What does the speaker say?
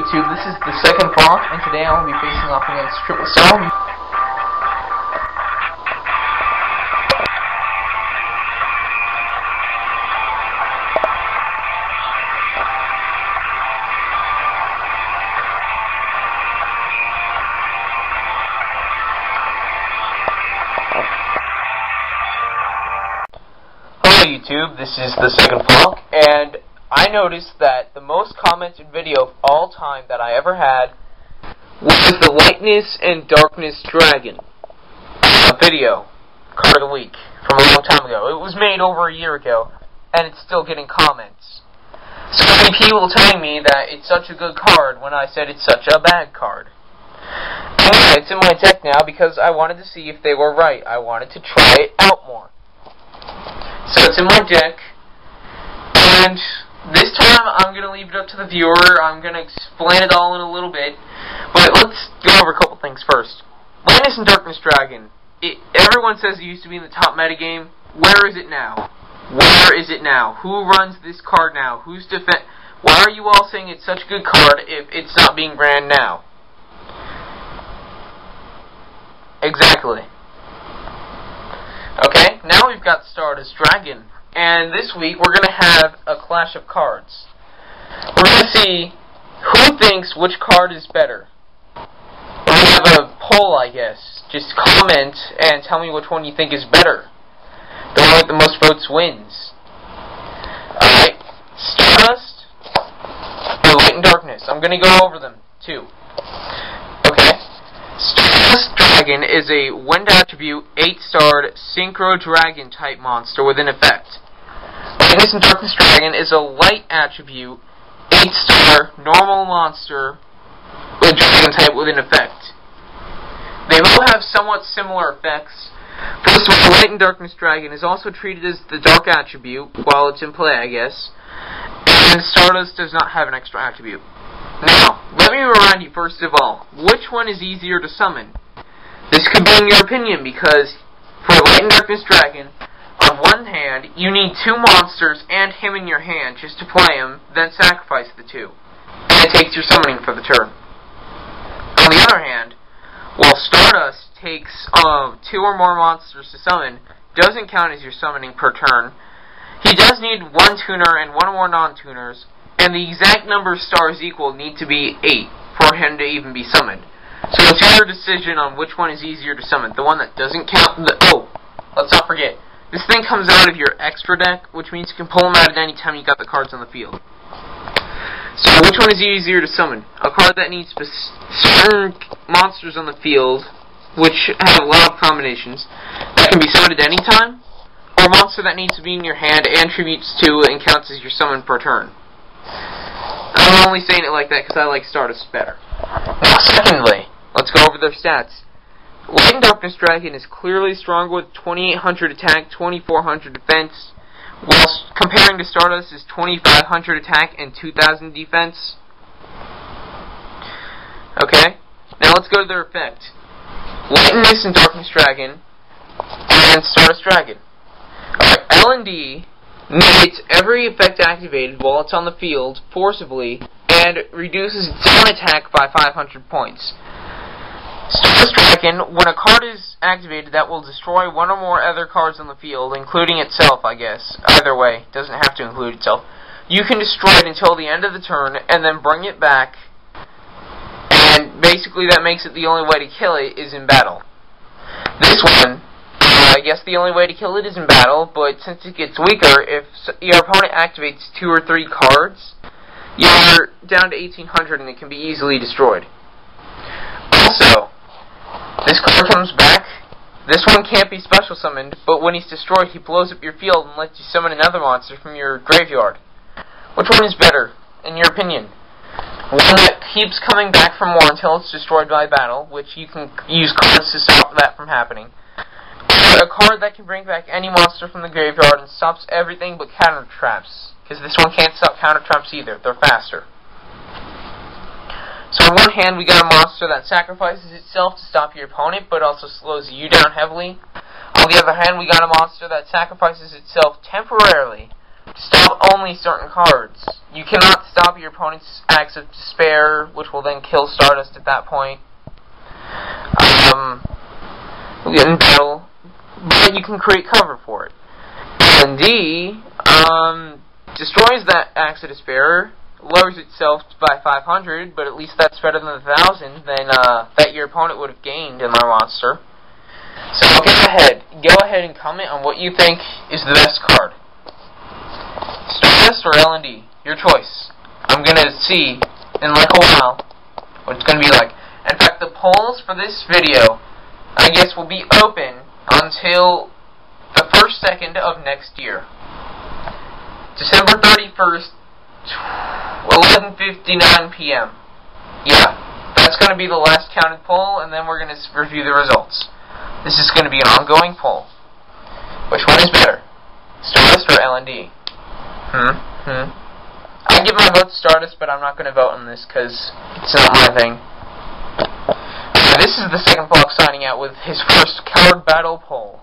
YouTube, this is the second flock, and today I will be facing off against Triple Cell. Hello YouTube, this is the second flock, and I noticed that the most commented video of all time that I ever had was the Lightness and Darkness Dragon video, card of the week, from a long time ago. It was made over a year ago, and it's still getting comments. So many people telling me that it's such a good card when I said it's such a bad card. Anyway, it's in my deck now because I wanted to see if they were right. I wanted to try it out more. So it's in my deck, and this time I'm going to leave it up to the viewer. I'm going to explain it all in a little bit, but let's go over a couple things first. Lightness and Darkness Dragon. Everyone says it used to be in the top metagame. Where is it now? Where is it now? Who runs this card now? Who's Why are you all saying it's such a good card if it's not being ran now? Exactly. Okay, now we've got Stardust Dragon. And this week, we're going to have a clash of cards. We're going to see who thinks which card is better. We're going to have a poll, I guess. Just comment and tell me which one you think is better. The one with the most votes wins. Alright, Stardust and Light and Darkness. I'm going to go over them, too. Okay. Stardust Dragon is a wind attribute, 8-starred Synchro Dragon type monster with an effect. Lightness and Darkness Dragon is a light attribute, 8-star, normal monster with dragon type with an effect. They will have somewhat similar effects. First of all, Light and Darkness Dragon is also treated as the dark attribute while it's in play, I guess. And Stardust does not have an extra attribute. Now, let me remind you first of all, which one is easier to summon? This could be in your opinion, because for Light and Darkness Dragon, on one hand, you need 2 monsters and him in your hand just to play him, then sacrifice the 2. And it takes your summoning for the turn. On the other hand, while Stardust takes 2 or more monsters to summon, doesn't count as your summoning per turn, he does need 1 tuner and 1 more non-tuners, and the exact number of stars equal need to be 8 for him to even be summoned. So it's your decision on which one is easier to summon. The one that doesn't count let's not forget. This thing comes out of your extra deck, which means you can pull them out at any time you got the cards on the field. So which one is easier to summon? A card that needs certain monsters on the field, which have a lot of combinations, that can be summoned at any time, or a monster that needs to be in your hand and tributes to and counts as your summon per turn. I'm only saying it like that because I like Stardust better. Now, secondly, let's go over their stats. Light and Darkness Dragon is clearly stronger with 2,800 attack, 2,400 defense, whilst comparing to Stardust is 2,500 attack and 2,000 defense. Okay, now let's go to their effect. Lightness and Darkness Dragon and Stardust Dragon. Alright, LADD negates every effect activated while it's on the field forcibly and reduces its own attack by 500 points. Stardust Dragon, when a card is activated that will destroy 1 or more other cards on the field, including itself, I guess. Either way, doesn't have to include itself. You can destroy it until the end of the turn, and then bring it back, and basically that makes it the only way to kill it is in battle. This one, I guess the only way to kill it is in battle, but since it gets weaker, if your opponent activates 2 or 3 cards, you're down to 1,800 and it can be easily destroyed. Also, this card comes back. This one can't be special summoned, but when he's destroyed, he blows up your field and lets you summon another monster from your graveyard. Which one is better, in your opinion? One that keeps coming back for more until it's destroyed by battle, which you can use cards to stop that from happening. Or a card that can bring back any monster from the graveyard and stops everything but counter traps, because this one can't stop counter traps either. They're faster. So on one hand, we got a monster that sacrifices itself to stop your opponent, but also slows you down heavily. On the other hand, we got a monster that sacrifices itself temporarily, stop only certain cards. You cannot stop your opponent's acts of despair, which will then kill Stardust at that point. In battle, but you can create cover for it. LADD destroys that acts of despair, lowers itself by 500, but at least that's better than 1,000 than that your opponent would have gained in their monster. So go ahead and comment on what you think is the best card. Stardust or LADD, your choice. I'm gonna see in like a while what it's gonna be like. In fact, the polls for this video, I guess, will be open until the 2nd of next year. December 31st, 11:59 p.m. Yeah, that's going to be the last counted poll, and then we're going to review the results. This is going to be an ongoing poll. Which one is better? Stardust or LADD? I give my vote to Stardust, but I'm not going to vote on this because it's not my thing. This is the Second Flock signing out with his first card battle poll.